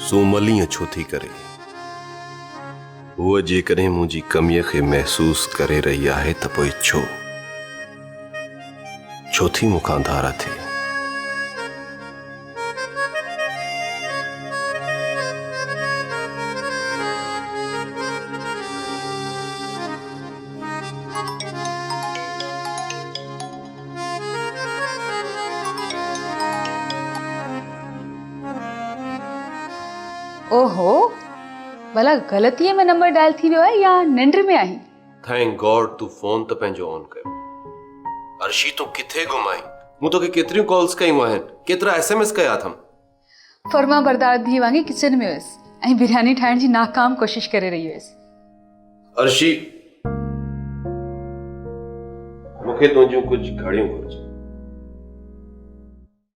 सूमलीअ छो थी करे। हूअ जेकॾहिं मुंहिंजी कमीअ खे महसूस करे रही आहे त पोइ छो थी मूंखां धारा थिए। ओहो, भला ग़लतीअ में नंबर डायल थी वियो आहे या निंड में आई? थैंक गॉड तू फोन त पंहिंजो ऑन कयो। अर्शी तूं किथे गुम आई? मूं तोखे केतिरियूं कॉल्स कयूं आहिनि, केतिरा SMS कया अथम। फर्मा बरदार धी वांगी किचन में हुयसि ऐं बिरयानी ठाहिण जी नाकाम कोशिश करे रही हुयसि। अर्शी, मूंखे तुंहिंजूं कुझु घड़ियूं घुरिजनि।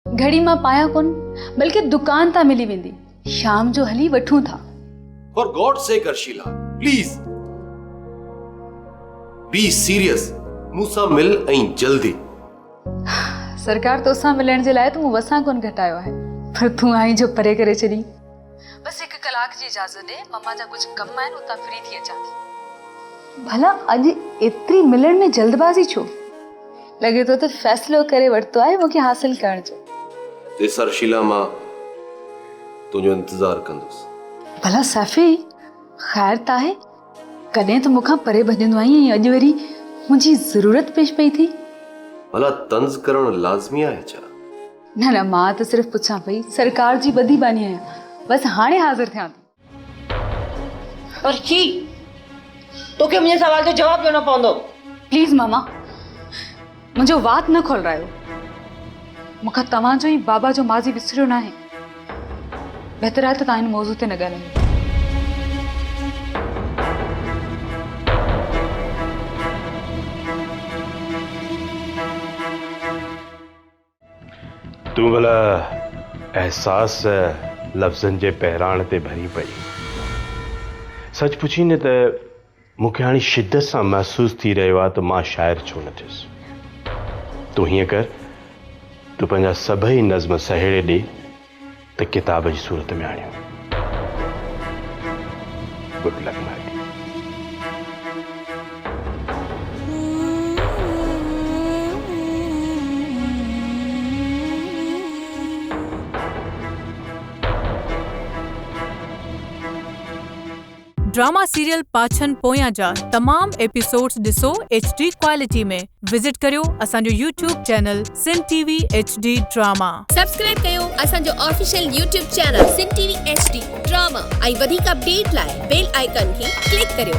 घड़ी मां पायां कोन, बल्कि दुकान तां मिली वेंदी। शाम जो हली वठूं था। For God's sake, Arshila, please be serious. मूंसां मिल ऐं जल्दी। सरकार तोसां मिलण जे लाइ तो मूं वसां कोन घटायो आहे, पर तूं आई जो परे करे छॾी। बस 1 कलाक जी इजाज़त दे, मम्मा जा कुछ कम आहिनि, उतां फ्री थी अचां थी। भला अॼु एतिरी मिलण में जल्दबाज़ी छो? लॻे तो त फ़ैसिलो करे वरितो आहे मूंखे हासिल करण जो। ॾिस अर्शीला, मां तुंहिंजो इंतज़ार कंदुसि। भला सफ़ी ख़ैर त आहे? कॾहिं त मूंखां परे भॼंदो आई ऐं अॼु वरी मुंहिंजी ज़रूरत पेश पई थी। भला तंज़ करणु लाज़मी आहे छा? न मां त सिर्फ़ु पुछां पई, सरकार जी बदी बानी आहियां, बस हाणे हाज़िर थियां थी। अर्शी, तोखे मुंहिंजे सवाल जो जवाब ॾियणो पवंदो। प्लीज़ मामा, मुंहिंजो वात न खोलरायो। मूंखां तव्हांजो ई बाबा जो माज़ी विसरियो न आहे। बहितर आहे त तव्हां हिन मौज़ू ते न ॻाल्हायो। तूं भला एहसास लफ़्ज़नि जे पहिराण ते भरी पई। सच पुछी न त मूंखे हाणे शिद्दत सां महसूस थी रहियो आहे त मां शाइर छो न थियुसि। तूं हीअं कर, तूं पंहिंजा सभई नज़्म सहेड़े ॾे त किताब जी सूरत में आणियो। Good luck my dear. Drama serial पाछन पोयां जा तमाम एपिसोड्स ॾिसो HD क्वालिटी में। विजिट करियो असांजो YouTube चैनल सिन TV HD ड्रामा। सब्सक्राइब कयो असांजो ऑफिशियल YouTube चैनल सिन TV HD ड्रामा ऐं वधीक अपडेट लाइ बेल आइकन खे क्लिक करियो।